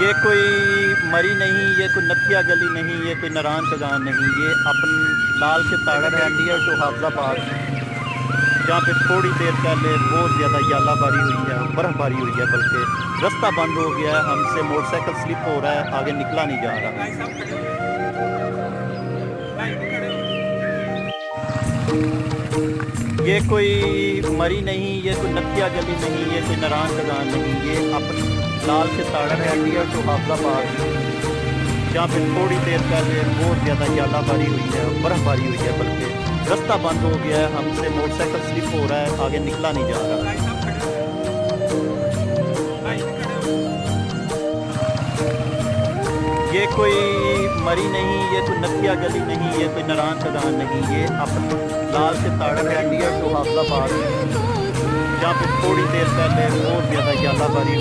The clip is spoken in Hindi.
ये कोई मरी नहीं, ये कोई नथिया गली नहीं, ये कोई नारायण खजान नहीं, ये अपन लाल के ताड़र है नियर टू हाफजाबाद, जहाँ पे थोड़ी देर पहले बहुत ज़्यादा यालाबारी हुई है, बर्फ़बारी हुई है, बल्कि रास्ता बंद हो गया है। हमसे मोटरसाइकिल स्लिप हो रहा है, आगे निकला नहीं जा रहा। ये कोई मरी नहीं, ये कोई नथिया गली नहीं, ये कोई नारायण खजान नहीं, ये अपन लाल के ताड़र है नियर टू हाफजाबाद, जहाँ पे थोड़ी देर पहले बहुत ज़्यादा यालाबारी हुई है, बर्फ़बारी हुई है, बल्कि रास्ता बंद हो गया है। हमसे मोटरसाइकिल स्लिप हो रहा है, आगे निकला नहीं जा रहा। ये कोई मरी नहीं, ये कोई नथिया गली नहीं, ये कोई नारायण खजान नहीं, ये अपन लाल के ताड़र है नियर टू हाफजाबाद, जहाँ पे थोड़ी देर पहले बहुत ज़्यादा यालाबारी हुई